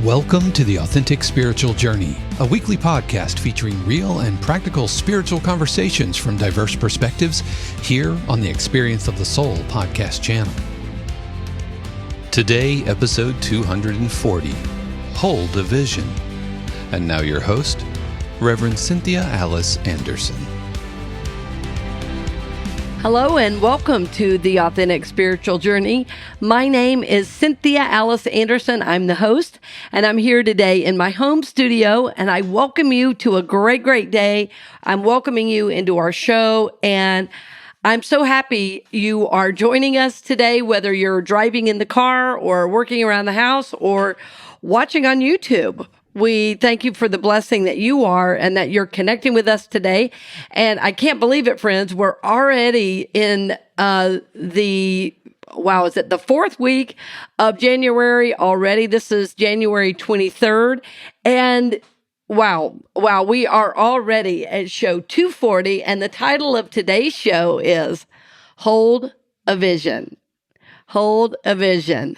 Welcome to the Authentic Spiritual Journey, a weekly podcast featuring real and practical spiritual conversations from diverse perspectives here on the Experience of the Soul podcast channel. Today, episode 240, Hold a Vision. And now your host, Reverend Cynthia Alice Anderson. Hello and welcome to the Authentic Spiritual Journey. My name is Cynthia Alice Anderson. I'm the host, and I'm here today in my home studio, and I welcome you to a great day. I'm welcoming you into our show, and I'm so happy you are joining us today, whether you're driving in the car or working around the house or watching on YouTube. We thank you for the blessing that you are and that you're connecting with us today. And I can't believe it, friends. We're already in the fourth week of January already. This is January 23rd. And wow, we are already at show 240. And the title of today's show is Hold a Vision. Hold a Vision.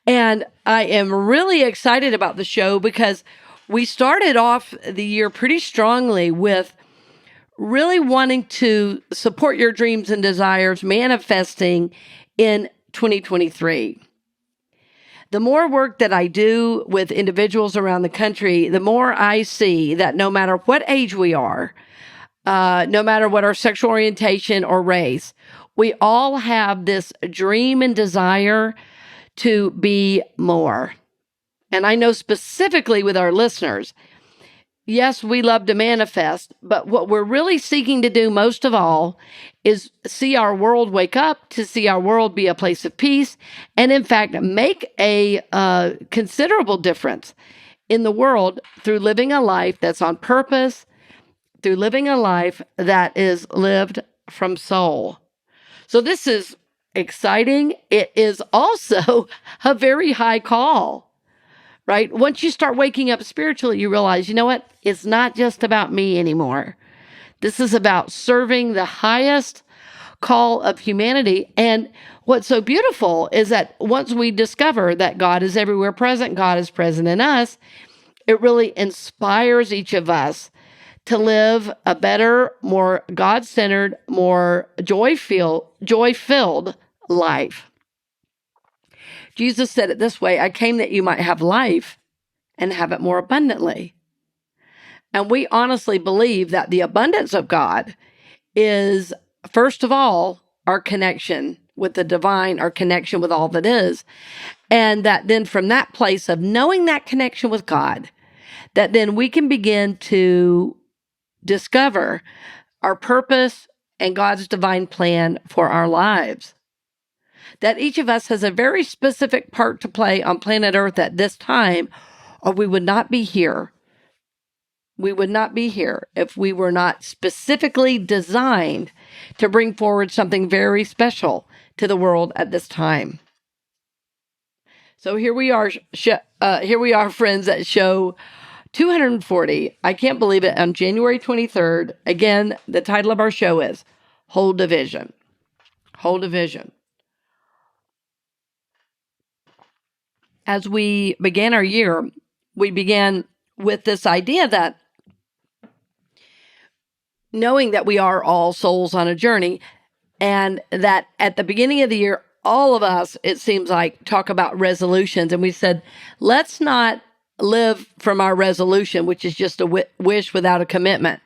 And I am really excited about the show because we started off the year pretty strongly with really wanting to support your dreams and desires manifesting in 2023. The more work that I do with individuals around the country, the more I see that no matter what age we are, no matter what our sexual orientation or race, we all have this dream and desire to be more. And I know specifically with our listeners, yes, we love to manifest, but what we're really seeking to do most of all is see our world wake up, to see our world be a place of peace, and in fact, make a considerable difference in the world through living a life that's on purpose, through living a life that is lived from soul. So this is exciting. It is also a very high call, right? Once you start waking up spiritually, you realize, you know what? It's not just about me anymore. This is about serving the highest call of humanity. And what's so beautiful is that once we discover that God is everywhere present, God is present in us, it really inspires each of us to live a better, more God-centered, more joy-filled life. Jesus said it this way, I came that you might have life and have it more abundantly. And we honestly believe that the abundance of God is, first of all, our connection with the divine, our connection with all that is. And that then from that place of knowing that connection with God, that then we can begin to discover our purpose and God's divine plan for our lives. That each of us has a very specific part to play on planet Earth at this time, or we would not be here. We would not be here if we were not specifically designed to bring forward something very special to the world at this time. So here we are, friends, at show 240. I can't believe it. On January 23rd, again, the title of our show is Hold a Vision. Hold a Vision. As we began our year, we began with this idea that knowing that we are all souls on a journey, and that at the beginning of the year, all of us, it seems like, talk about resolutions. And we said, let's not live from our resolution, which is just a wish without a commitment.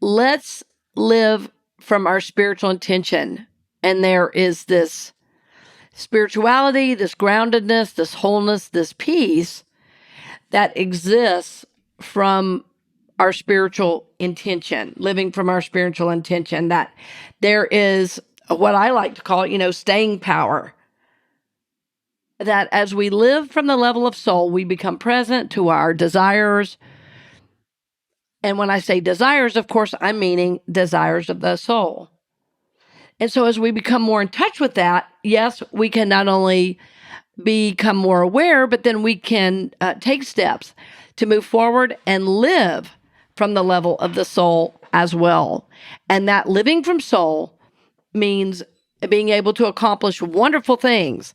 Let's live from our spiritual intention. And there is this spirituality, this groundedness, this wholeness, this peace that exists from our spiritual intention, living from our spiritual intention, that there is what I like to call, staying power. That as we live from the level of soul, we become present to our desires. And when I say desires, of course, I'm meaning desires of the soul. And so as we become more in touch with that, yes, we can not only become more aware, but then we can take steps to move forward and live from the level of the soul as well. And that living from soul means being able to accomplish wonderful things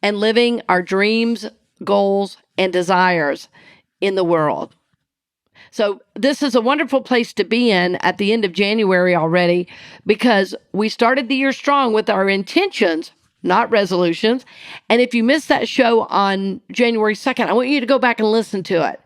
and living our dreams, goals, and desires in the world. So this is a wonderful place to be in at the end of January already, because we started the year strong with our intentions, not resolutions. And if you missed that show on January 2nd, I want you to go back and listen to it.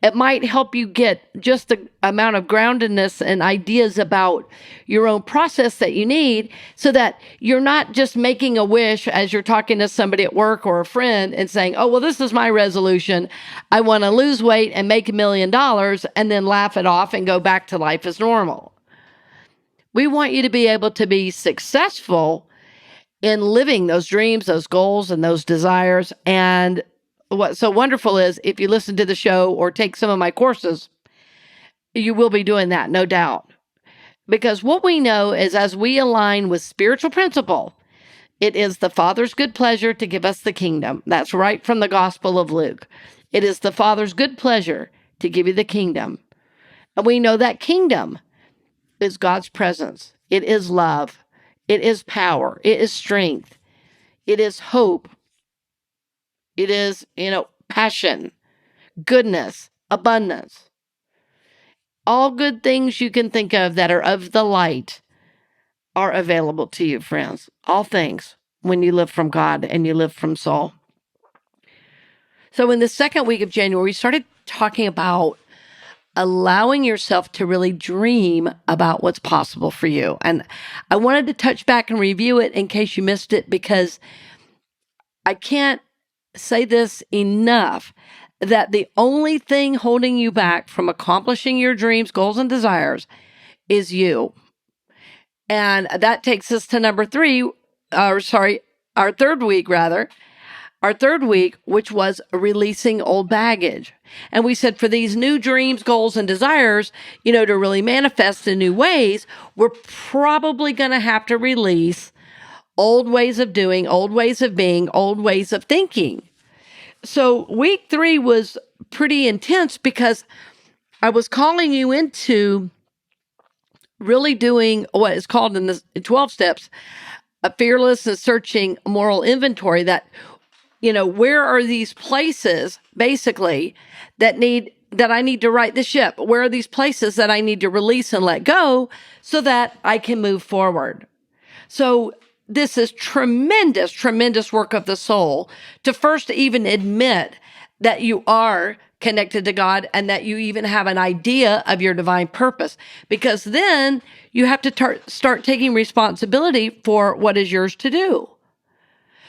It might help you get just the amount of groundedness and ideas about your own process that you need, so that you're not just making a wish as you're talking to somebody at work or a friend and saying, oh, well, this is my resolution. I want to lose weight and make $1 million, and then laugh it off and go back to life as normal. We want you to be able to be successful in living those dreams, those goals, and those desires. And what's so wonderful is, if you listen to the show or take some of my courses, you will be doing that, no doubt. Because what we know is, as we align with spiritual principle, it is the Father's good pleasure to give us the kingdom. That's right from the Gospel of Luke. It is the Father's good pleasure to give you the kingdom. And we know that kingdom is God's presence. It is love. It is power. It is strength. It is hope. It is, passion, goodness, abundance. All good things you can think of that are of the light are available to you, friends. All things, when you live from God and you live from soul. So in the second week of January, we started talking about allowing yourself to really dream about what's possible for you. And I wanted to touch back and review it in case you missed it, because I can't say this enough, that the only thing holding you back from accomplishing your dreams, goals, and desires is you. And that takes us to our third week, which was releasing old baggage. And we said, for these new dreams, goals, and desires, to really manifest in new ways, we're probably going to have to release old ways of doing, old ways of being, old ways of thinking. So week 3 was pretty intense, because I was calling you into really doing what is called in the 12 steps, a fearless and searching moral inventory. That, where are these places basically that I need to right the ship? Where are these places that I need to release and let go so that I can move forward? So this is tremendous, tremendous work of the soul to first even admit that you are connected to God and that you even have an idea of your divine purpose, because then you have to start taking responsibility for what is yours to do.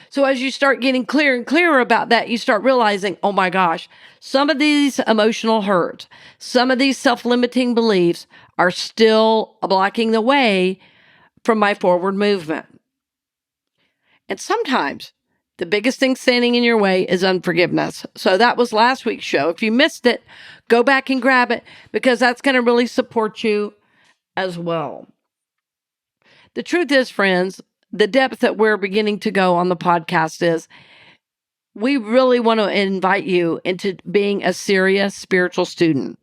So as you start getting clearer and clearer about that, you start realizing, oh my gosh, some of these emotional hurts, some of these self-limiting beliefs are still blocking the way from my forward movement. And sometimes the biggest thing standing in your way is unforgiveness. So that was last week's show. If you missed it, go back and grab it, because that's going to really support you as well. The truth is, friends, the depth that we're beginning to go on the podcast is, we really want to invite you into being a serious spiritual student.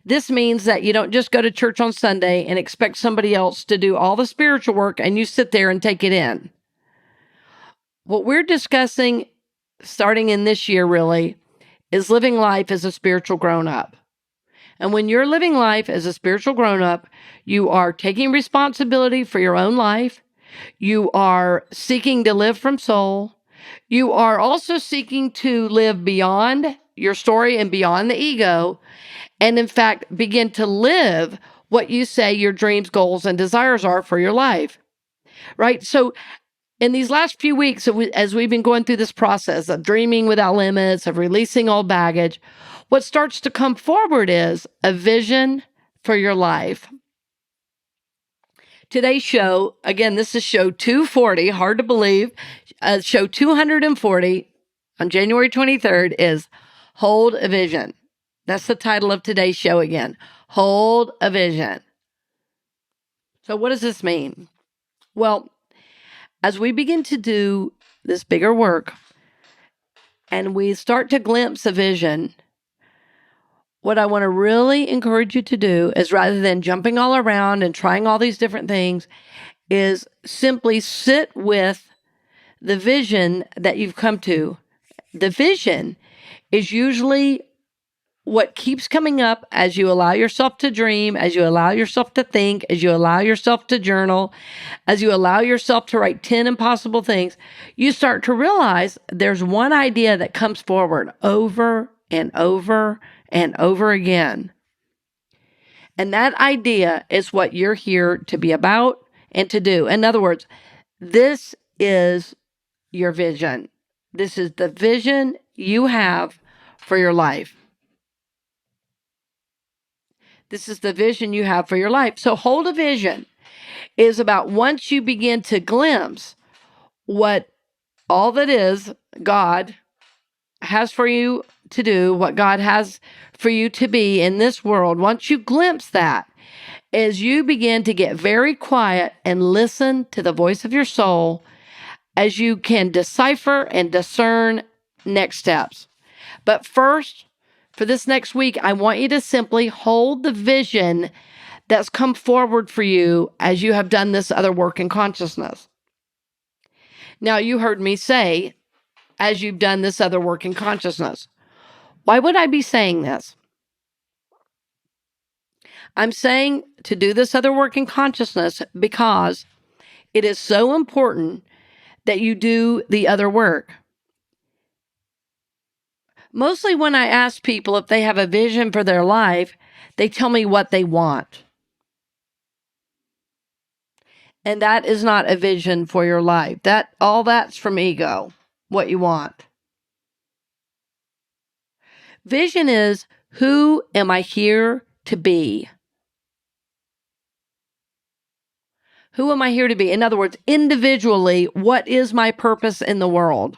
This means that you don't just go to church on Sunday and expect somebody else to do all the spiritual work and you sit there and take it in. What we're discussing starting in this year really is living life as a spiritual grown-up. And when you're living life as a spiritual grown-up, you are taking responsibility for your own life. You are seeking to live from soul. You are also seeking to live beyond your story and beyond the ego. And in fact, begin to live what you say your dreams, goals, and desires are for your life. Right? So in these last few weeks, as we've been going through this process of dreaming without limits, of releasing old baggage, what starts to come forward is a vision for your life. Today's show, again, this is show 240, hard to believe. Show 240 on January 23rd is Hold a Vision. That's the title of today's show again. Hold a Vision. So what does this mean? Well, as we begin to do this bigger work and we start to glimpse a vision, what I want to really encourage you to do is, rather than jumping all around and trying all these different things, is simply sit with the vision that you've come to, the vision is usually what keeps coming up as you allow yourself to dream, as you allow yourself to think, as you allow yourself to journal, as you allow yourself to write 10 impossible things, you start to realize there's one idea that comes forward over and over and over again. And that idea is what you're here to be about and to do. In other words, this is your vision. This is the vision you have for your life. This is the vision you have for your life. So hold a vision is about once you begin to glimpse what all that is God has for you to do, what God has for you to be in this world, once you glimpse that, as you begin to get very quiet and listen to the voice of your soul, as you can decipher and discern next steps. But first, for this next week, I want you to simply hold the vision that's come forward for you as you have done this other work in consciousness. Now, you heard me say, as you've done this other work in consciousness. Why would I be saying this? I'm saying to do this other work in consciousness because it is so important that you do the other work. Mostly when I ask people if they have a vision for their life, they tell me what they want. And that is not a vision for your life. All that's from ego, what you want. Vision is, who am I here to be? Who am I here to be? In other words, individually, what is my purpose in the world?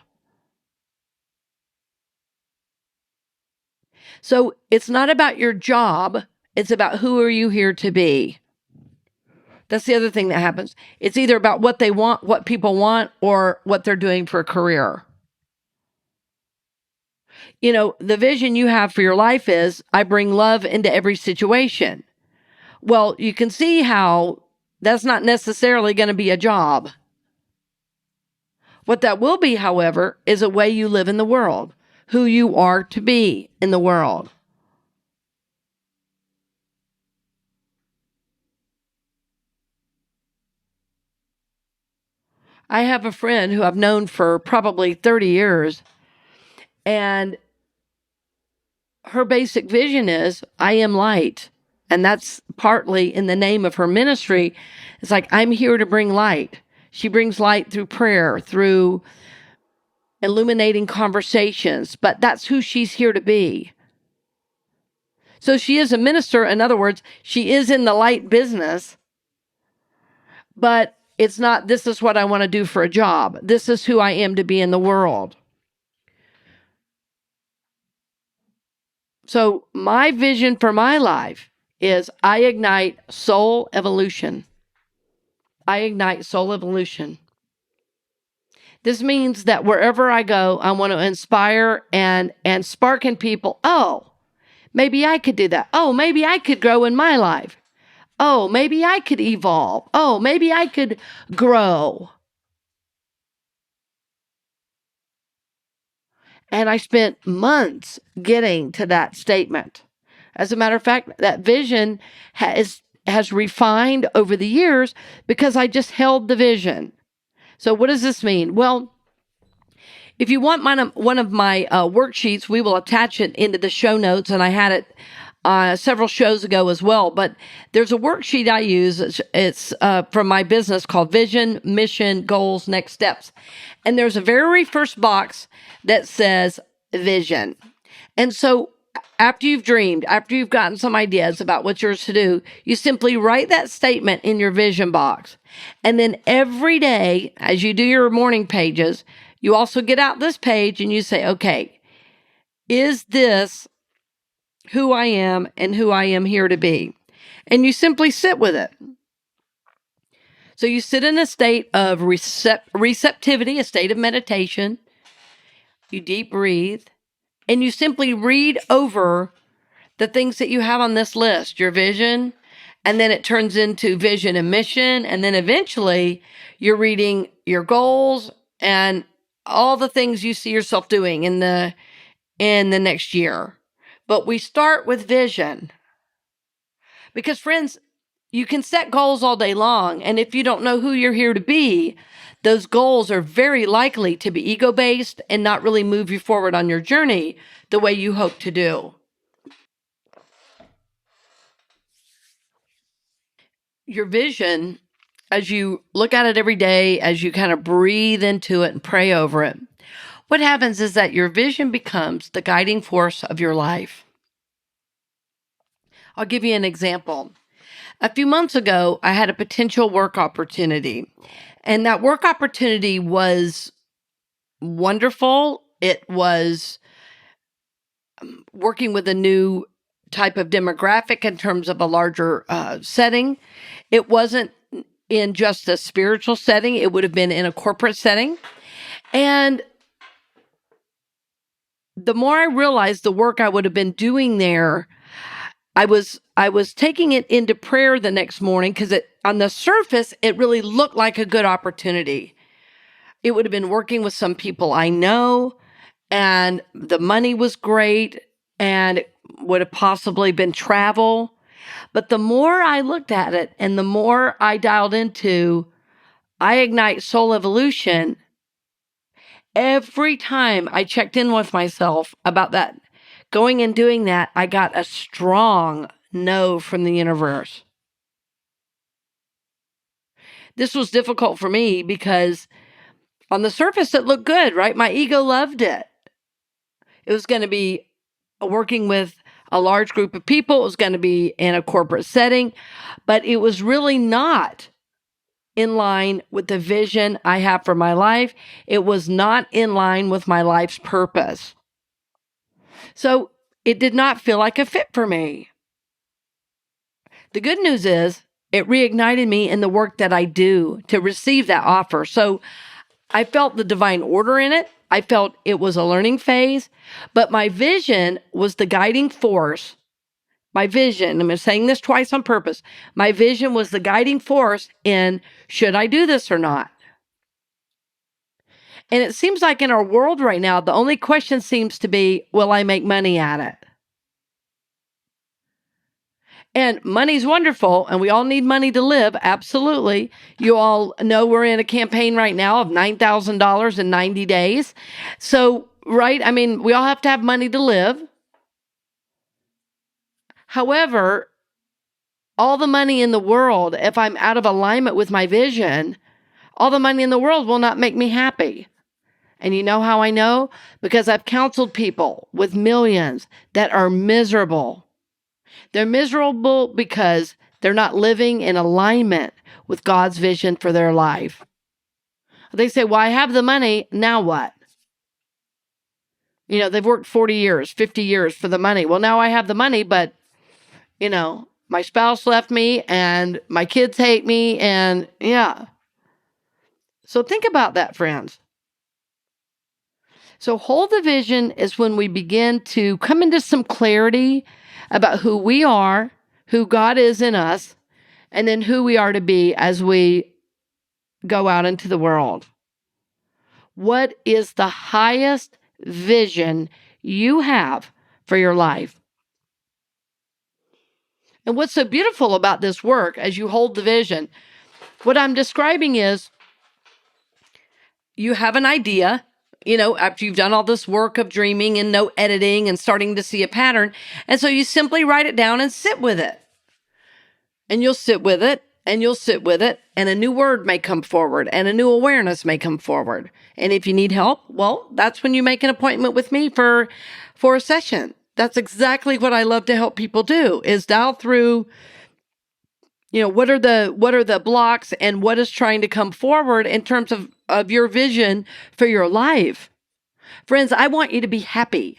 So it's not about your job. It's about who are you here to be? That's the other thing that happens. It's either about what they want, what people want, or what they're doing for a career. You know, the vision you have for your life is, I bring love into every situation. Well, you can see how that's not necessarily going to be a job. What that will be, however, is a way you live in the world, who you are to be in the world. I have a friend who I've known for probably 30 years, and her basic vision is, I am light. And that's partly in the name of her ministry. It's like, I'm here to bring light. She brings light through prayer, through illuminating conversations, but that's who she's here to be. So she is a minister. In other words, she is in the light business, but it's not, this is what I want to do for a job. This is who I am to be in the world. So my vision for my life is, I ignite soul evolution. I ignite soul evolution. This means that wherever I go, I want to inspire and spark in people. Oh, maybe I could do that. Oh, maybe I could grow in my life. Oh, maybe I could evolve. Oh, maybe I could grow. And I spent months getting to that statement. As a matter of fact, that vision has refined over the years because I just held the vision. So what does this mean? Well, if you want one of my worksheets, we will attach it into the show notes, and I had it several shows ago as well. But there's a worksheet I use. It's from my business called Vision, Mission, Goals, Next Steps. And there's a very first box that says vision. And so after you've dreamed, after you've gotten some ideas about what's yours to do, you simply write that statement in your vision box. And then every day, as you do your morning pages, you also get out this page and you say, okay, is this who I am and who I am here to be? And you simply sit with it. So you sit in a state of receptivity, a state of meditation. You deep breathe, and you simply read over the things that you have on this list, your vision, and then it turns into vision and mission, and then eventually you're reading your goals, and all the things you see yourself doing in the next year. But we start with vision. Because friends, you can set goals all day long, and if you don't know who you're here to be, those goals are very likely to be ego-based and not really move you forward on your journey the way you hope to do. Your vision, as you look at it every day, as you kind of breathe into it and pray over it, what happens is that your vision becomes the guiding force of your life. I'll give you an example. A few months ago, I had a potential work opportunity, and that work opportunity was wonderful. It was working with a new type of demographic in terms of a larger setting. It wasn't in just a spiritual setting. It would have been in a corporate setting. And the more I realized the work I would have been doing there, I was taking it into prayer the next morning because on the surface, it really looked like a good opportunity. It would have been working with some people I know, and the money was great, and it would have possibly been travel. But the more I looked at it and the more I dialed into I Ignite Soul Evolution, every time I checked in with myself about that, going and doing that, I got a strong no from the universe. This was difficult for me because on the surface, it looked good, right? My ego loved it. It was going to be working with a large group of people. It was going to be in a corporate setting, but it was really not in line with the vision I have for my life. It was not in line with my life's purpose. So it did not feel like a fit for me. The good news is it reignited me in the work that I do to receive that offer. So I felt the divine order in it. I felt it was a learning phase, but my vision was the guiding force. My vision, I'm saying this twice on purpose. My vision was the guiding force in should I do this or not? And it seems like in our world right now, the only question seems to be, will I make money at it? And money's wonderful, and we all need money to live. Absolutely. You all know we're in a campaign right now of $9,000 in 90 days. So, right, I mean, we all have to have money to live. However, all the money in the world, if I'm out of alignment with my vision, all the money in the world will not make me happy. And you know how I know? Because I've counseled people with millions that are miserable. They're miserable because they're not living in alignment with God's vision for their life. They say, well, I have the money, now what? You know, they've worked 40 years, 50 years for the money. Well, now I have the money, but, you know, my spouse left me and my kids hate me and yeah. So think about that, friends. So hold the vision is when we begin to come into some clarity about who we are, who God is in us, and then who we are to be as we go out into the world. What is the highest vision you have for your life? And what's so beautiful about this work as you hold the vision, what I'm describing is you have an idea, you know, after you've done all this work of dreaming and no editing and starting to see a pattern. And so you simply write it down and sit with it. And you'll sit with it and you'll sit with it. And a new word may come forward and a new awareness may come forward. And if you need help, well, that's when you make an appointment with me for a session. That's exactly what I love to help people do is dial through, you know, what are the blocks and what is trying to come forward in terms of your vision for your life. Friends, I want you to be happy.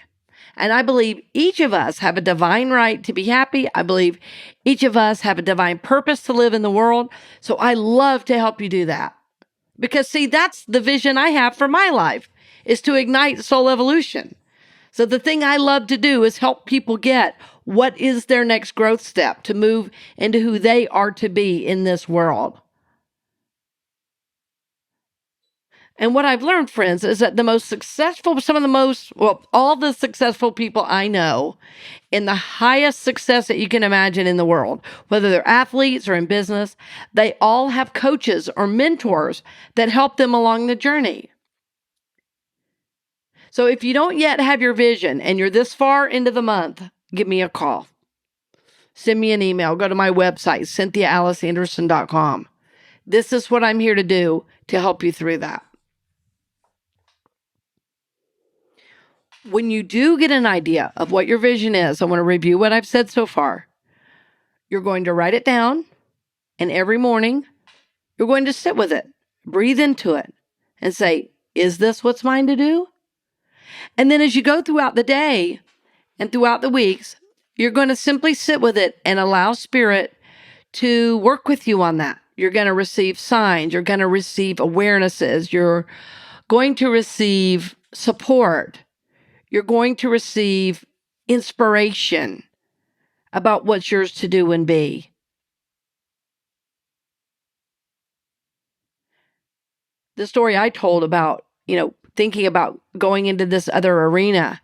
And I believe each of us have a divine right to be happy. I believe each of us have a divine purpose to live in the world. So I love to help you do that. Because see, that's the vision I have for my life is to ignite soul evolution. So the thing I love to do is help people get what is their next growth step to move into who they are to be in this world. And what I've learned, friends, is that all the successful people I know in the highest success that you can imagine in the world, whether they're athletes or in business, they all have coaches or mentors that help them along the journey. So if you don't yet have your vision and you're this far into the month, give me a call. Send me an email. Go to my website, CynthiaAliceAnderson.com. This is what I'm here to do to help you through that. When you do get an idea of what your vision is, I want to review what I've said so far. You're going to write it down, and every morning, you're going to sit with it, breathe into it, and say, is this what's mine to do? And then as you go throughout the day and throughout the weeks, you're going to simply sit with it and allow Spirit to work with you on that. You're going to receive signs. You're going to receive awarenesses. You're going to receive support. You're going to receive inspiration about what's yours to do and be. The story I told about, thinking about going into this other arena,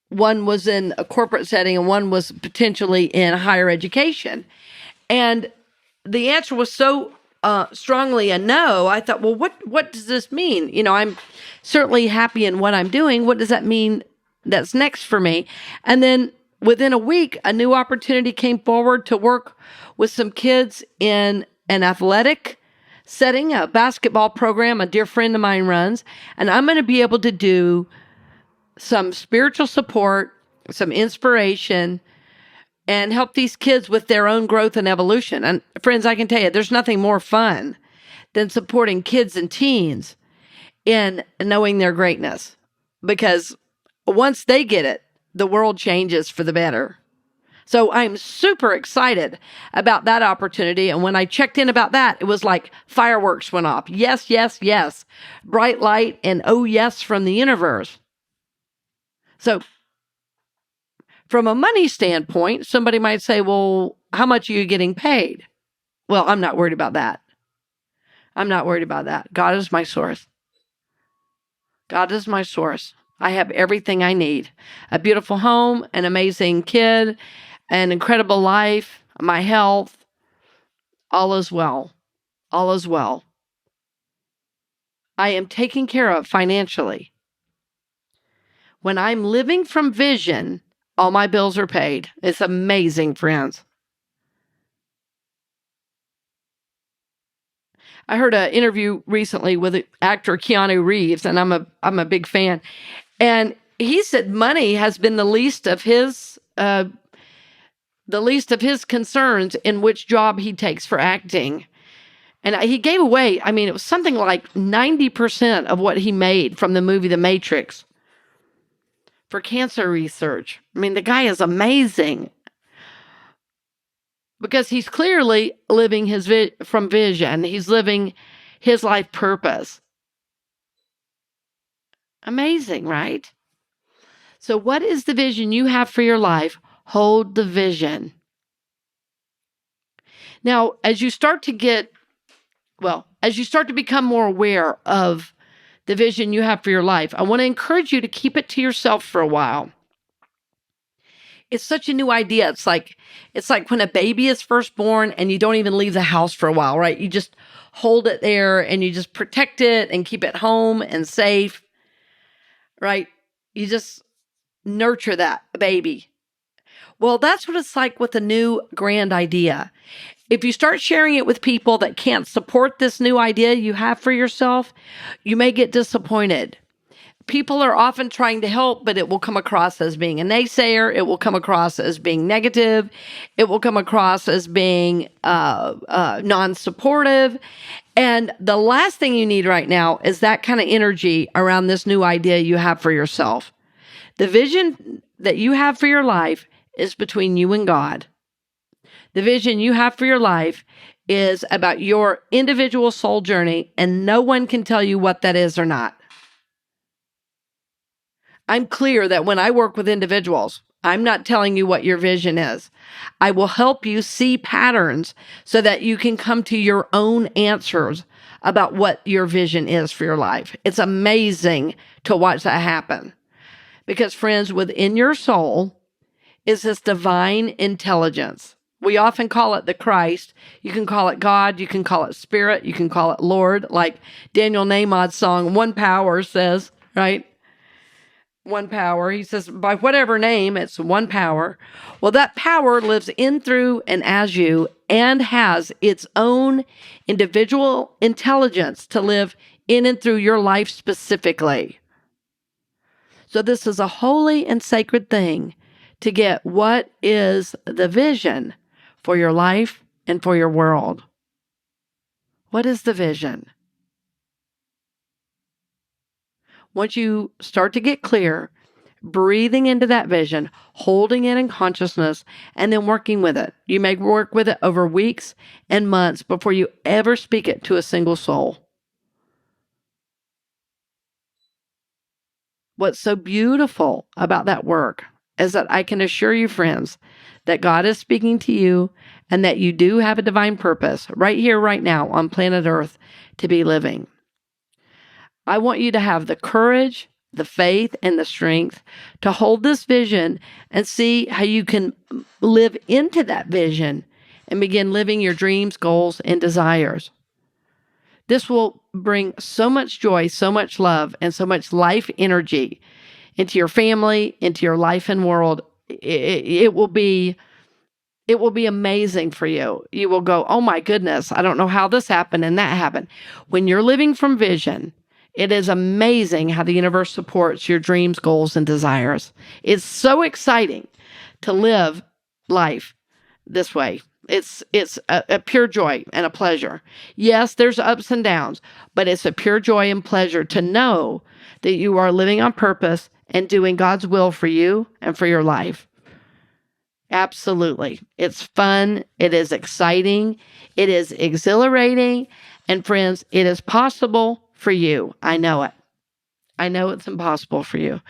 one was in a corporate setting and one was potentially in higher education. And the answer was so strongly a no. I thought, well, what does this mean? I'm certainly happy in what I'm doing. What does that mean that's next for me? And then within a week, a new opportunity came forward to work with some kids in an athletic setting, a basketball program a dear friend of mine runs. And I'm going to be able to do some spiritual support, some inspiration, and help these kids with their own growth and evolution. And friends, I can tell you, there's nothing more fun than supporting kids and teens in knowing their greatness. Because once they get it, the world changes for the better. So I'm super excited about that opportunity. And when I checked in about that, it was like fireworks went off. Yes, yes, yes. Bright light and oh yes from the universe. So from a money standpoint, somebody might say, well, how much are you getting paid? Well, I'm not worried about that. I'm not worried about that. God is my source. God is my source. I have everything I need. A beautiful home, an amazing kid, an incredible life, my health. All is well. All is well. I am taken care of financially. When I'm living from vision, all my bills are paid. It's amazing, friends. I heard an interview recently with actor Keanu Reeves, and I'm a big fan. And he said money has been the least of his concerns in which job he takes for acting. And he gave away, it was something like 90% of what he made from the movie The Matrix for cancer research. The guy is amazing because he's clearly living from vision. He's living his life purpose. Amazing, right? So what is the vision you have for your life? Hold the vision. Now, as you start to become more aware of the vision you have for your life, I want to encourage you to keep it to yourself for a while. It's such a new idea. It's like when a baby is first born and you don't even leave the house for a while, right? You just hold it there and you just protect it and keep it home and safe, right? You just nurture that baby. Well, that's what it's like with a new grand idea. If you start sharing it with people that can't support this new idea you have for yourself, you may get disappointed. People are often trying to help, but it will come across as being a naysayer. It will come across as being negative. It will come across as being non-supportive. And the last thing you need right now is that kind of energy around this new idea you have for yourself. The vision that you have for your life is between you and God. The vision you have for your life is about your individual soul journey, and no one can tell you what that is or not. I'm clear that when I work with individuals, I'm not telling you what your vision is. I will help you see patterns so that you can come to your own answers about what your vision is for your life. It's amazing to watch that happen. Because, friends, within your soul is this divine intelligence. We often call it the Christ. You can call it God. You can call it Spirit. You can call it Lord. Like Daniel Nahmod's song, One Power says, right? One power. He says, by whatever name, it's one power. Well, that power lives in, through, and as you, and has its own individual intelligence to live in and through your life specifically. So this is a holy and sacred thing to get what is the vision for your life and for your world. What is the vision? Once you start to get clear, breathing into that vision, holding it in consciousness, and then working with it. You may work with it over weeks and months before you ever speak it to a single soul. What's so beautiful about that work is that I can assure you, friends, that God is speaking to you and that you do have a divine purpose right here, right now on planet Earth to be living. I want you to have the courage, the faith, and the strength to hold this vision and see how you can live into that vision and begin living your dreams, goals, and desires. This will bring so much joy, so much love, and so much life energy into your family, into your life and world. It will be amazing for you. You will go, oh my goodness, I don't know how this happened and that happened. When you're living from vision, it is amazing how the universe supports your dreams, goals, and desires. It's so exciting to live life this way. It's a pure joy and a pleasure. Yes, there's ups and downs, but it's a pure joy and pleasure to know that you are living on purpose and doing God's will for you and for your life. Absolutely. It's fun. It is exciting. It is exhilarating. And friends, it is possible for you. I know it. I know it's impossible for you.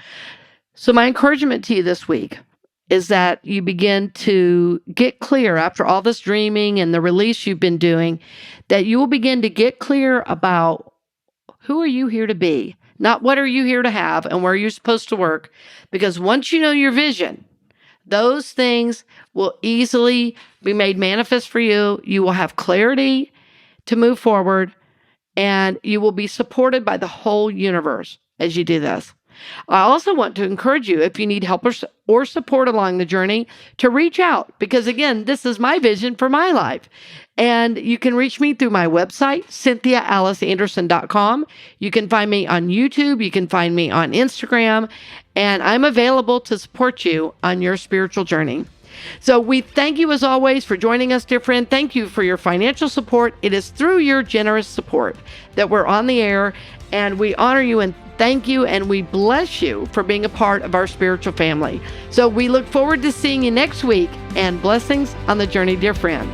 So my encouragement to you this week is that you begin to get clear after all this dreaming and the release you've been doing, that you will begin to get clear about who are you here to be, not what are you here to have and where you're supposed to work. Because once you know your vision, those things will easily be made manifest for you. You will have clarity to move forward, and you will be supported by the whole universe as you do this. I also want to encourage you, if you need help or support along the journey, to reach out, because again, this is my vision for my life. And you can reach me through my website, CynthiaAliceAnderson.com. You can find me on YouTube. You can find me on Instagram. And I'm available to support you on your spiritual journey. So we thank you as always for joining us, dear friend. Thank you for your financial support. It is through your generous support that we're on the air, and we honor you and thank you, and we bless you for being a part of our spiritual family. So we look forward to seeing you next week, and blessings on the journey, dear friend.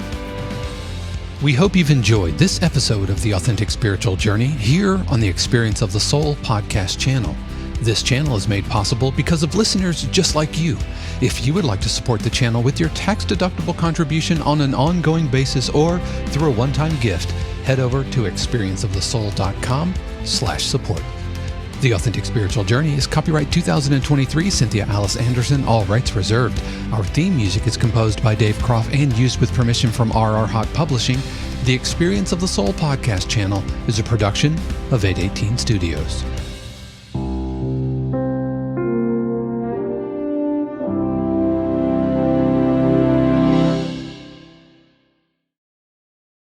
We hope you've enjoyed this episode of the Authentic Spiritual Journey here on the Experience of the Soul podcast channel. This channel is made possible because of listeners just like you. If you would like to support the channel with your tax-deductible contribution on an ongoing basis or through a one-time gift, head over to experienceofthesoul.com/support. The Authentic Spiritual Journey is copyright 2023, Cynthia Alice Anderson, all rights reserved. Our theme music is composed by Dave Croft and used with permission from R.R. Hawk Publishing. The Experience of the Soul podcast channel is a production of 818 Studios.